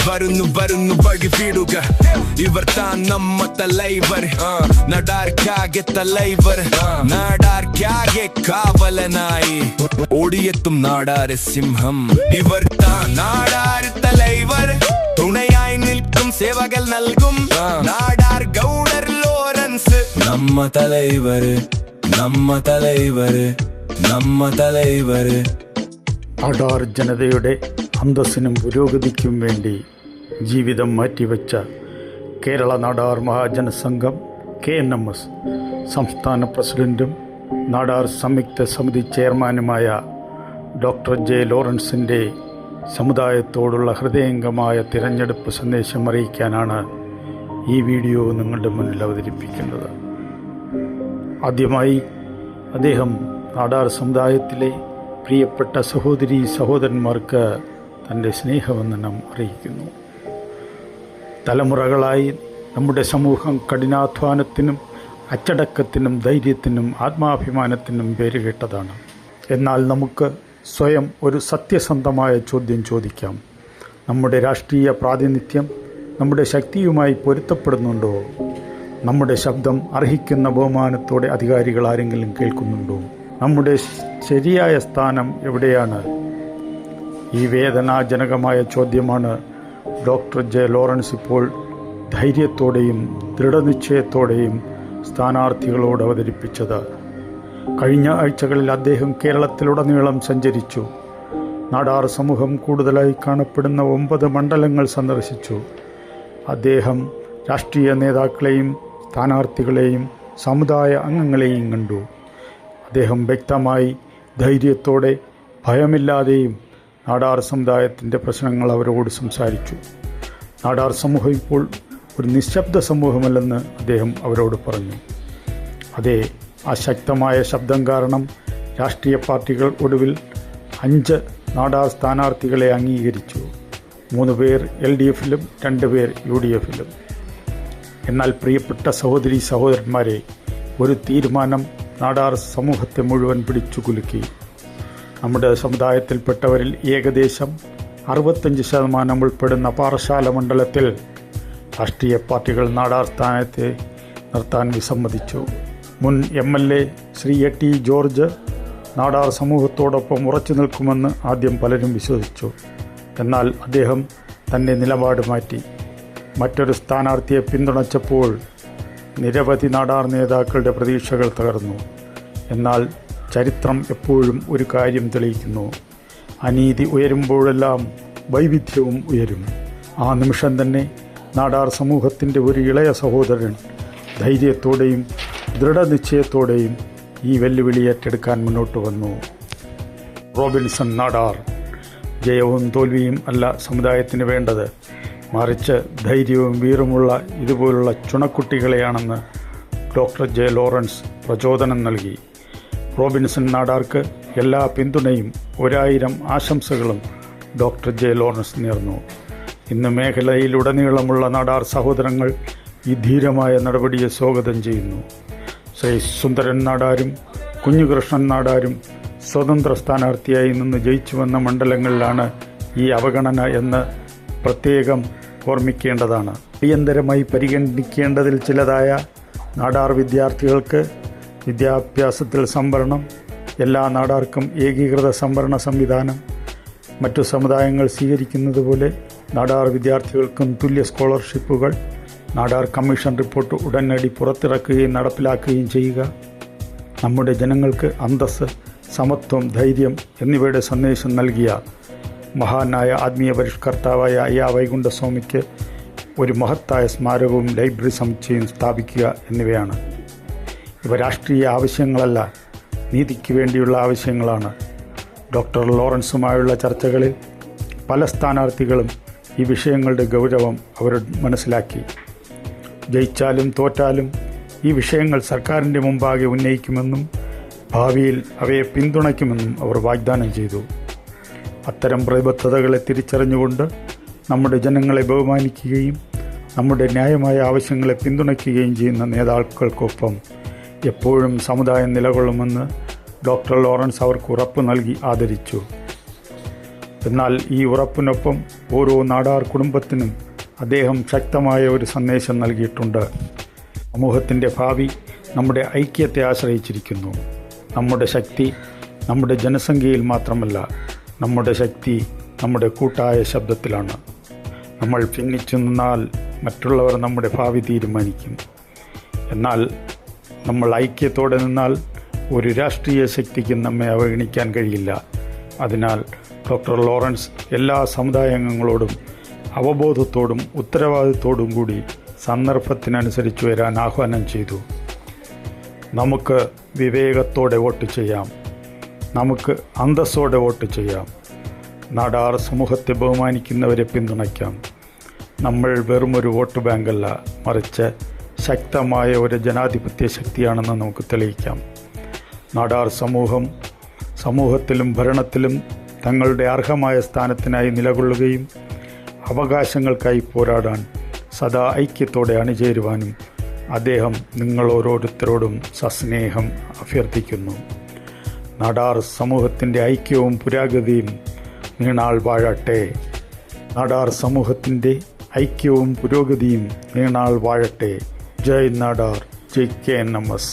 വരുന്നു വരുന്നു വഴി വീടുക ഇവർ താൻ നമ്മ തലൈവർ നടാർക്കാകെ തലൈവർ നാടാർക്കാകെ കാവലനായി ഓടിയെത്തും നാടാര സിംഹം ഇവർ താൻ നാടാര് തലൈവർ തുണയായി നിൽക്കും സേവകൾ നൽകും നാടാർ ഗൗഡർ ലോറൻസ് നമ്മ തലൈവർ നമ്മ തലൈവർ നമ്മ തലൈവർ നാടാർ ജനതയുടെ അന്തസ്സിനും പുരോഗതിക്കും വേണ്ടി ജീവിതം മാറ്റിവെച്ച കേരള നാടാർ മഹാജനസംഘം KNMS സംസ്ഥാന പ്രസിഡന്റും നാടാർ സംയുക്ത സമിതി ചെയർമാനുമായ ഡോക്ടർ J. ലോറൻസിൻ്റെ സമുദായത്തോടുള്ള ഹൃദയംഗമായ തിരഞ്ഞെടുപ്പ് സന്ദേശം അറിയിക്കാനാണ് ഈ വീഡിയോ നിങ്ങളുടെ മുന്നിൽ അവതരിപ്പിക്കുന്നത്. ആദ്യമായി അദ്ദേഹം നാടാർ സമുദായത്തിലെ പ്രിയപ്പെട്ട സഹോദരീ സഹോദരന്മാർക്ക് തൻ്റെ സ്നേഹവന്ദനം അറിയിക്കുന്നു. തലമുറകളായി നമ്മുടെ സമൂഹം കഠിനാധ്വാനത്തിനും അച്ചടക്കത്തിനും ധൈര്യത്തിനും ആത്മാഭിമാനത്തിനും പേരുകേട്ടതാണ്. എന്നാൽ നമുക്ക് സ്വയം ഒരു സത്യസന്ധമായ ചോദ്യം ചോദിക്കാം. നമ്മുടെ രാഷ്ട്രീയ പ്രാതിനിധ്യം നമ്മുടെ ശക്തിയുമായി പൊരുത്തപ്പെടുന്നുണ്ടോ? നമ്മുടെ ശബ്ദം അർഹിക്കുന്ന ബഹുമാനത്തോടെ അധികാരികൾ ആരെങ്കിലും കേൾക്കുന്നുണ്ടോ? നമ്മുടെ ശരിയായ സ്ഥാനം എവിടെയാണ്? ഈ വേദനാജനകമായ ചോദ്യമാണ് ഡോക്ടർ J. ലോറൻസ് ഇപ്പോൾ ധൈര്യത്തോടെയും ദൃഢനിശ്ചയത്തോടെയും സ്ഥാനാർത്ഥികളോട് അവതരിപ്പിച്ചത്. കഴിഞ്ഞ ആഴ്ചകളിൽ അദ്ദേഹം കേരളത്തിലുടനീളം സഞ്ചരിച്ചു. നാടാർ സമൂഹം കൂടുതലായി കാണപ്പെടുന്ന 9 മണ്ഡലങ്ങൾ സന്ദർശിച്ചു. അദ്ദേഹം രാഷ്ട്രീയ നേതാക്കളെയും സ്ഥാനാർത്ഥികളെയും സമുദായ അംഗങ്ങളെയും കണ്ടു. അദ്ദേഹം വ്യക്തമായി ധൈര്യത്തോടെ ഭയമില്ലാതെയും നാടാർ സമുദായത്തിൻ്റെ പ്രശ്നങ്ങൾ അവരോട് സംസാരിച്ചു. നാടാർ സമൂഹം ഇപ്പോൾ ഒരു നിശബ്ദ സമൂഹമല്ലെന്ന് അദ്ദേഹം അവരോട് പറഞ്ഞു. അതേ, ആ ശക്തമായ ശബ്ദം കാരണം രാഷ്ട്രീയ പാർട്ടികൾ ഒടുവിൽ 5 നാടാർ സ്ഥാനാർത്ഥികളെ അംഗീകരിച്ചു. 3 പേർ LDFിലും 2 പേർ UDFിലും. എന്നാൽ പ്രിയപ്പെട്ട സഹോദരീ സഹോദരന്മാരെ, ഒരു തീരുമാനം നാടാർ സമൂഹത്തെ മുഴുവൻ പിടിച്ചു കുലുക്കി. നമ്മുടെ സമുദായത്തിൽപ്പെട്ടവരിൽ ഏകദേശം 65% ഉൾപ്പെടുന്ന പാറശാല മണ്ഡലത്തിൽ രാഷ്ട്രീയ പാർട്ടികൾ നാടാർ സ്ഥാനത്തെ നിർത്താൻ വിസമ്മതിച്ചു. മുൻ MLA Shri A.T. George Nadar സമൂഹത്തോടൊപ്പം ഉറച്ചു നിൽക്കുമെന്ന് ആദ്യം പലരും വിശ്വസിച്ചു. എന്നാൽ അദ്ദേഹം തൻ്റെ നിലപാട് മാറ്റി. മറ്റൊരു സ്ഥാനാർത്ഥിയെ പിന്തുണച്ചപ്പോൾ നിരവധി നാടാർ നേതാക്കളുടെ പ്രതീക്ഷകൾ തകർന്നു. എന്നാൽ ചരിത്രം എപ്പോഴും ഒരു കാര്യം തെളിയിക്കുന്നു: അനീതി ഉയരുമ്പോഴെല്ലാം വൈവിധ്യവും ഉയരും. ആ നിമിഷം തന്നെ നാടാർ സമൂഹത്തിൻ്റെ ഒരു ഇളയ സഹോദരൻ ധൈര്യത്തോടെയും ദൃഢനിശ്ചയത്തോടെയും ഈ വെല്ലുവിളി ഏറ്റെടുക്കാൻ മുന്നോട്ട് വന്നു. റോബിൻസൺ നാടാർ. ജയവും തോൽവിയും അല്ല സമുദായത്തിന് വേണ്ടത്, മറിച്ച് ധൈര്യവും വീറുമുള്ള ഇതുപോലുള്ള ചുണക്കുട്ടികളെയാണെന്ന് ഡോക്ടർ J. ലോറൻസ് പ്രചോദനം നൽകി. റോബിൻസൺ നാടാർക്ക് എല്ലാ പിന്തുണയും 1000 ആശംസകളും ഡോക്ടർ J. ലോറൻസ് നേർന്നു. ഇന്ന് മേഖലയിലുടനീളമുള്ള നാടാർ സഹോദരങ്ങൾ ഈ ധീരമായ നടപടിയെ സ്വാഗതം ചെയ്യുന്നു. ശ്രീ സുന്ദരൻ നാടാരും കുഞ്ഞുകൃഷ്ണൻ നാടാരും സ്വതന്ത്ര സ്ഥാനാർത്ഥിയായി നിന്ന് ജയിച്ചു വന്ന മണ്ഡലങ്ങളിലാണ് ഈ അവഗണന എന്ന് പ്രത്യേകം ഓർമ്മിക്കേണ്ടതാണ്. അടിയന്തരമായി പരിഗണിക്കേണ്ടതിൽ ചിലതായ നാടാർ വിദ്യാർത്ഥികൾക്ക് വിദ്യാഭ്യാസത്തിൽ സംവരണം, എല്ലാ നാടാർക്കും ഏകീകൃത സംവരണ സംവിധാനം, മറ്റു സമുദായങ്ങൾ സ്വീകരിക്കുന്നത് പോലെ നാടാർ വിദ്യാർത്ഥികൾക്കും തുല്യ സ്കോളർഷിപ്പുകൾ, നാടാർ കമ്മീഷൻ റിപ്പോർട്ട് ഉടനടി പുറത്തിറക്കുകയും നടപ്പിലാക്കുകയും ചെയ്യുക, നമ്മുടെ ജനങ്ങൾക്ക് അന്തസ്സ്, സമത്വം, ധൈര്യം എന്നിവയുടെ സന്ദേശം നൽകിയ മഹാനായ ആത്മീയ പരിഷ്കർത്താവായ അയ്യാ വൈകുണ്ഠസ്വാമിക്ക് ഒരു മഹത്തായ സ്മാരകവും ലൈബ്രറി സമുച്ചയം സ്ഥാപിക്കുക എന്നിവയാണ്. ഇവ രാഷ്ട്രീയ ആവശ്യങ്ങളല്ല, നീതിക്ക് വേണ്ടിയുള്ള ആവശ്യങ്ങളാണ്. ഡോക്ടർ ലോറൻസുമായുള്ള ചർച്ചകളിൽ പല സ്ഥാനാർത്ഥികളും ഈ വിഷയങ്ങളുടെ ഗൗരവം അവർ മനസ്സിലാക്കി. ജയിച്ചാലും തോറ്റാലും ഈ വിഷയങ്ങൾ സർക്കാരിൻ്റെ മുമ്പാകെ ഉന്നയിക്കുമെന്നും ഭാവിയിൽ അവയെ പിന്തുണയ്ക്കുമെന്നും അവർ വാഗ്ദാനം ചെയ്തു. അത്തരം പ്രതിബദ്ധതകളെ തിരിച്ചറിഞ്ഞുകൊണ്ട് നമ്മുടെ ജനങ്ങളെ ബഹുമാനിക്കുകയും നമ്മുടെ ന്യായമായ ആവശ്യങ്ങളെ പിന്തുണയ്ക്കുകയും ചെയ്യുന്ന നേതാക്കൾക്കൊപ്പം എപ്പോഴും സമുദായം നിലകൊള്ളുമെന്ന് ഡോക്ടർ ലോറൻസ് അവർക്ക് ഉറപ്പ് നൽകി ആദരിച്ചു. എന്നാൽ ഈ ഉറപ്പിനൊപ്പം ഓരോ നാടാർ കുടുംബത്തിനും അദ്ദേഹം ശക്തമായ ഒരു സന്ദേശം നൽകിയിട്ടുണ്ട്. സമൂഹത്തിൻ്റെ ഭാവി നമ്മുടെ ഐക്യത്തെ ആശ്രയിച്ചിരിക്കുന്നു. നമ്മുടെ ശക്തി നമ്മുടെ ജനസംഖ്യയിൽ മാത്രമല്ല, നമ്മുടെ ശക്തി നമ്മുടെ കൂട്ടായ ശബ്ദത്തിലാണ്. നമ്മൾ ഭിന്നിച്ചു നിന്നാൽ മറ്റുള്ളവർ നമ്മുടെ ഭാവി തീരുമാനിക്കും. എന്നാൽ നമ്മൾ ഐക്യത്തോടെ നിന്നാൽ ഒരു രാഷ്ട്രീയ ശക്തിക്കും നമ്മെ അവഗണിക്കാൻ കഴിയില്ല. അതിനാൽ ഡോക്ടർ ലോറൻസ് എല്ലാ സമുദായാംഗങ്ങളോടും അവബോധത്തോടും ഉത്തരവാദിത്തോടും കൂടി സന്ദർഭത്തിനനുസരിച്ച് വരാൻ ആഹ്വാനം ചെയ്തു. നമുക്ക് വിവേകത്തോടെ വോട്ട് ചെയ്യാം, നമുക്ക് അന്തസ്സോടെ വോട്ട് ചെയ്യാം, നാടാർ സമൂഹത്തെ ബഹുമാനിക്കുന്നവരെ പിന്തുണയ്ക്കാം. നമ്മൾ വെറുമൊരു വോട്ട് ബാങ്കല്ല, മറിച്ച് ശക്തമായ ഒരു ജനാധിപത്യ ശക്തിയാണെന്ന് നമുക്ക് തെളിയിക്കാം. നാടാർ സമൂഹത്തിലും ഭരണത്തിലും തങ്ങളുടെ അർഹമായ സ്ഥാനത്തിനായി നിലകൊള്ളുകയും അവകാശങ്ങൾക്കായി പോരാടാൻ സദാ ഐക്യത്തോടെ അണിചേരുവാനും അദ്ദേഹം നിങ്ങൾ ഓരോരുത്തരോടും സസ്നേഹം അഭ്യർത്ഥിക്കുന്നു. നാടാർ സമൂഹത്തിൻ്റെ ഐക്യവും പുരോഗതിയും നീണാൾ വാഴട്ടെ. നാടാർ സമൂഹത്തിൻ്റെ ഐക്യവും പുരോഗതിയും നീണാൾ വാഴട്ടെ. ജയ് നാടാർ, ജയ് KNMS.